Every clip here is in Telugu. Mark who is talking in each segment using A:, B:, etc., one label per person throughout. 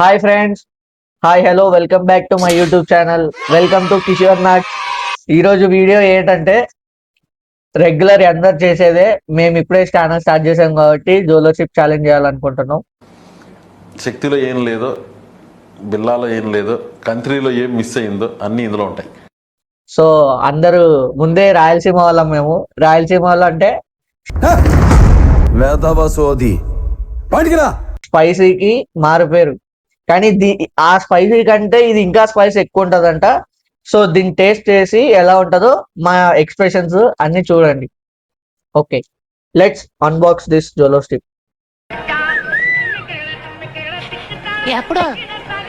A: Hi friends. Hi hello welcome back to my YouTube channel. Welcome to Kishore Nag. ఈరోజు వీడియో ఏంటంటే రెగ్యులర్ అందరు చేసేదే. మేము ఇప్పుడే ఛానల్ స్టార్ట్ చేసాం కాబట్టి జోలోషిప్ ఛాలెంజ్ చేయాలనుకుంటున్నాం.
B: శక్తిలో ఏం లేదో, బిల్లాలో ఏం లేదో, కంట్రీలో ఏం మిస్ అయిందో అన్నీ ఇందులో ఉంటాయి.
A: సో అందరూ ముందే రాయలసీమ వాళ్ళం. మేము రాయలసీమ వాళ్ళు అంటే స్పైసీకి మారుపేరు. కానీ ఆ స్పైసీ కంటే ఇది ఇంకా స్పైస్ ఎక్కువ ఉంటదంట. సో దీన్ని టేస్ట్ చేసి ఎలా ఉంటుందో మా ఎక్స్ప్రెషన్స్ అన్ని చూడండి. Okay, let's unbox this Jolo stick.
C: ఎప్పుడో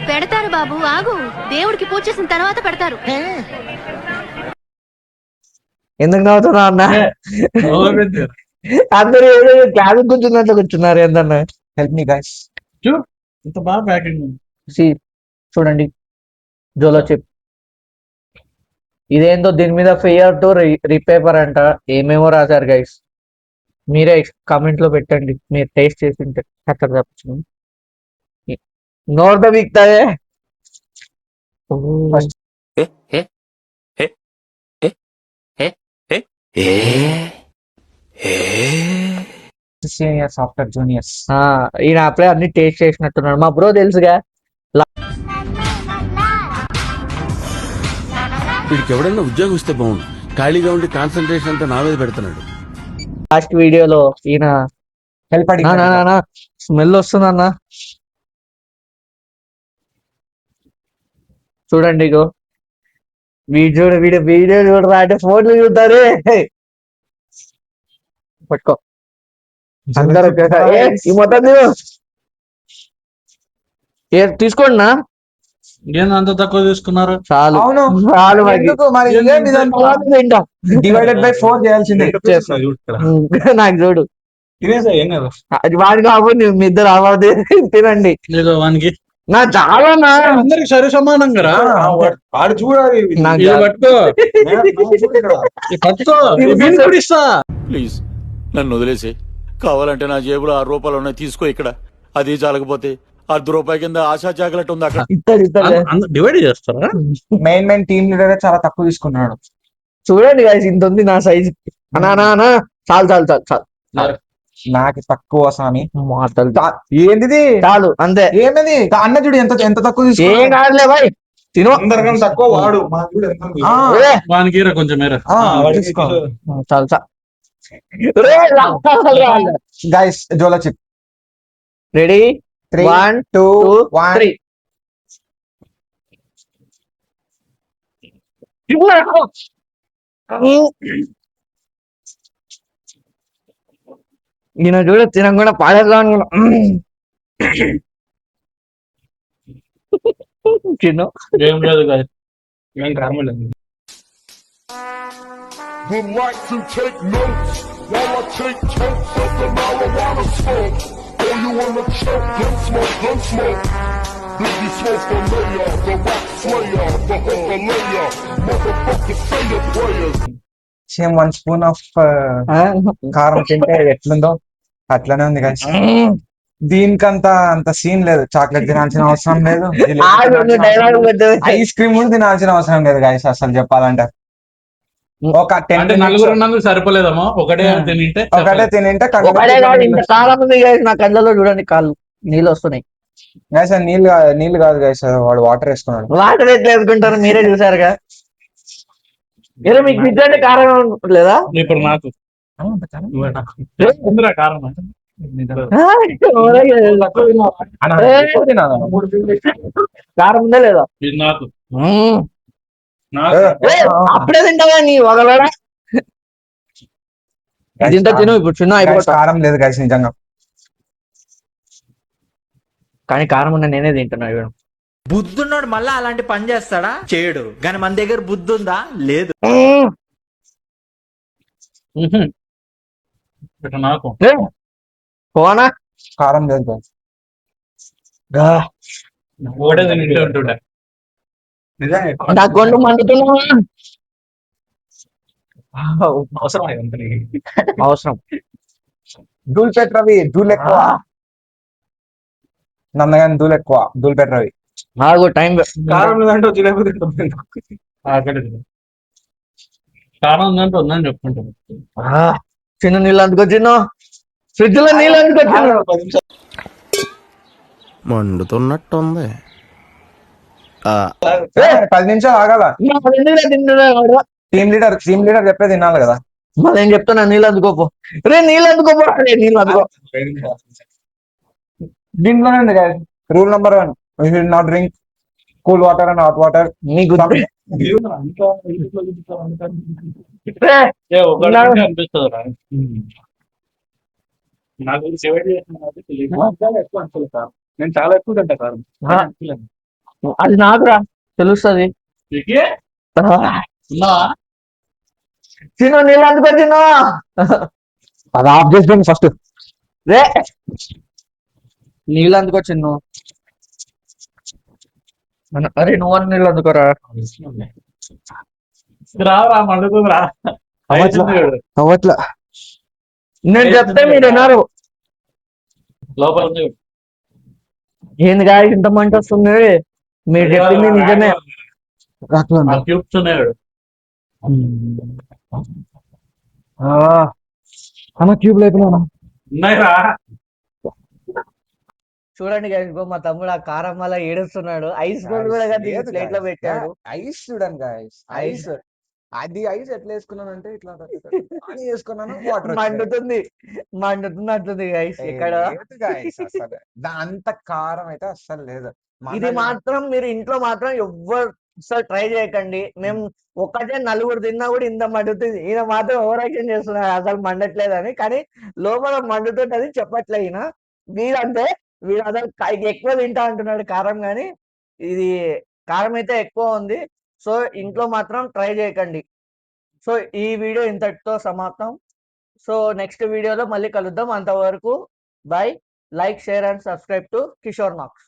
C: పెడతారు బాబు, ఆగు. దేవుడికి పూజ చేసిన తర్వాత పెడతారు.
A: ఎందుకు నవ్వుతున్నా అన్న? అందరూ క్లాస్ కూర్చున్నట్లు కూర్చున్నారు. ఏందన్నా హెల్ప్ మీ గైస్.
D: ఇంత బాగా ప్యాకింగ్
A: చూడండి జోలో చిప్. ఇదేందో దీని మీద ఫెయిర్ టు రీపేపర్ అంట. ఏమేమో రాశారు గైస్. మీరే కామెంట్ లో పెట్టండి మీరు టేస్ట్ చేసి ఉంటే. అక్కడ తప్పచ్చు నోట్ బిక్తాయే.
D: Seniors after juniors.
A: ఈయన అప్పుడే అన్ని టేస్ట్ చేసినట్టున్నాడు. మా బ్రో తెలుసుగా.
E: వీడికి ఎవడన్నా ఉద్యోగం ఇస్తే బాగుండు. ఖాళీగా ఉండి కాన్సన్ట్రేషన్ అంతా నా మీద పెడుతున్నాడు.
A: లాస్ట్ వీడియోలో ఈయన
D: హెల్ప్
A: స్మెల్ వస్తుందన్న. చూడండి ఇగో వీడియో చూడరా అంటే ఫోన్లు చూడతారే. పట్టుకో అందరూ ఈ మొత్తం తీసుకోండి నా.
D: అంత తక్కువ తీసుకున్నారు.
A: చాలు చాలు.
D: డివైడెడ్ బై 4 చేయాల్సిందే.
A: నాకు చూడు
D: ఏం కదా
A: అది వాడి కాబట్టి మీ ఇద్దరు అవ్వదు తినండి.
D: లేదు వానికి
A: నా చాలా
D: అందరికి సరి సమానం కదా. వాడు చూడాలి.
E: ప్లీజ్ నన్ను వదిలేసి, కావాలంటే నా జేబులో 6 రూపాయలు ఉన్నాయి, తీసుకో. ఇక్కడ అది చాలకపోతే ₹1 కింద ఆశా చాకలెట్ ఉంది అక్కడ.
D: డివైడ్ చేస్తారా? మెయిన్ టీమ్ లీడర్ చాలా తక్కువ తీసుకున్నాడు.
A: చూడండి guys, ఇంత ఉంది నా సైజ్. చాలు చాలు చాలు చాలు.
D: నాకు తక్కువ స్వామి.
A: మాటలు
D: ఏంటిది?
A: చాలు అంతే.
D: ఏమది అన్న చూడు ఎంత ఎంత తక్కువ
A: ఏం కాదులే బాయ్. తిను.
D: అందరికన్నా తక్కువ వాడు. వానికి కొంచెం
A: చాలు చాలు.
D: Guys Jolo chip
A: ready?
D: 3
A: 1 2 3. ఈయన చూడ తినకుండా పాడేద్దాం అనుకున్నా. చిన్న
D: ఏం లేదు ఏం రామలేదు.
F: Would like to take notes while I take totes of the marijuana smoke. Oh, you wanna choke? Gun smoke, gun smoke. Biggie Smoke the mayor, the rock slayer, the hooker layer. Motherfucker, say your prayers.
D: Same 1 spoon of కారం తింటే ఎట్లుందో అట్లనే ఉంది guys. దీనికంత అంత సీన్ లేదు. చాక్లెట్ తినాల్సిన అవసరం లేదు, ఐస్ క్రీమ్ కూడా తినాల్సిన అవసరం లేదు guys. అసలు చెప్పాలంటే ఒక 10
G: నలుగురు సరిపోలేదమ్మా. ఒకటే తినింటే
A: కారం ఉంది guys. నా కళ్ళలో చూడండి కాళ్ళు నీళ్ళు వస్తున్నాయి
D: గైస్. నీళ్ళు కాదు గైస్, వాడు వాటర్ వేసుకున్నాడు.
A: వాటర్ ఎట్లా వేసుకుంటారు మీరే చూసారుగా. ఏదో మీకు నిజంగా కారం లేదా?
G: ఇప్పుడు నాకు కారం
A: కారం ఉందా లేదా?
G: ఇది నాకు
A: అప్పుడే తింటావా నీ ఒకవేళ తింటా తిను. ఇప్పుడు చిన్న అయిపోతా.
D: కారం లేదు గైస్ నిజంగా.
A: కానీ కారం ఉన్న నేనే తింటున్నా.
H: బుద్ధున్నాడు మళ్ళా అలాంటి పని చేస్తాడా? చేయడు. కానీ మన దగ్గర బుద్ధి ఉందా? లేదు.
G: నాకు
A: పోనా
D: కారం లేదు గైస్.
G: ఒకటే తింటే ఉంటుండే.
A: నా గొంతు మండుతున్నా. అవసరం
D: ధూళి పెట్రవి ధూళి ఎక్కువ. నందగాని ధూళి ఎక్కువ, ధూళి పెట్టరవి.
A: నాకు టైం
D: కారం లేదంటే వచ్చి లేకపోతే
G: ఆకలి కారం ఉందంటే ఉందని చెప్పుకుంటాను.
A: చిన్న నీళ్ళు అందుకొచ్చిన్నో, ఫ్రిడ్జ్ లో నీళ్ళు అందుకొచ్చిన్నో.
D: 10 నిమిషాలు.
E: మండుతున్నట్టుంది.
D: 10 నిమిషాలు ఆగాల. టీమ్ లీడర్ చెప్పేది వినాలి కదా.
A: మరి నేను చెప్తాను నీళ్ళు అందుకోపో, రే నీళ్ళు అందుకోపో, రే నీళ్ళు అందుకో.
D: దీంట్లోనే ఉంది guys. Rule number 1, we should not drink cool water and hot water.
A: నీకు
G: అనిపిస్తుంది రా. నాకు ఎక్కువ అనుకోలేదు సార్, నేను చాలా ఎక్కువ తింటా కారం.
A: అది నాకురా తెలుస్తుంది. చిన్న నీళ్ళు అందుకో చిన్న, అది ఆఫ్ చేసుకోండి ఫస్ట్. రే నీళ్ళు అందుకో చిన్న. అరే నువ్వు నీళ్ళు అందుకోరా.
G: రావరా మండుతుంది రా.
D: అవట్లా
A: నేను చెప్తే మీరు విన్నారు.
G: లోపల ఉంది.
A: ఏందిగా ఇంత మంట వస్తుంది, మీరు చెప్పింది నిజమే.
G: క్యూబ్స్ ఉన్నాయి.
D: అన్న క్యూబ్ లేకపోయినా
G: ఉన్నాయిరా.
A: చూడండి guys, ఇగో మా తమ్ముడు ఆ కారం వల్ల ఏడుస్తున్నాడు. ఐస్ కూడా ప్లేట్ లో పెట్టాడు.
D: ఐస్ చూడండి గాయస్, ఐస్ అది ఐస్ ఎట్లా వేసుకున్నానంటే ఇట్లా అని వేసుకున్నాను, వాటర్
A: మండుతుంది అంటుంది గైస్. ఇక్కడ
D: అంత కారం అయితే అస్సలు లేదు.
A: ఇది మాత్రం మీరు ఇంట్లో మాత్రం ఎవ్వరు ట్రై చేయకండి. మేము ఒక్కటే నలుగురు తిన్నా కూడా ఇంత మండుతుంది. ఈయన మాత్రం ఓవర్ యాక్షన్ చేస్తున్నారు అసలు మండట్లేదని, కానీ లోపల మండుతుంటది చెప్పట్లే ఈయన. వీడంటే వీడు అసలు ఎక్కువ తింటా అంటున్నాడు కారం, కానీ ఇది కారం అయితే ఎక్కువ ఉంది. సో ఇంట్లో మాత్రం ట్రై చేయకండి. సో ఈ వీడియో ఇంతటితో సమాప్తం. సో నెక్స్ట్ వీడియోలో మళ్ళీ కలుద్దాం. అంతవరకు bye. Like, share and subscribe to Kishore నాక్స్.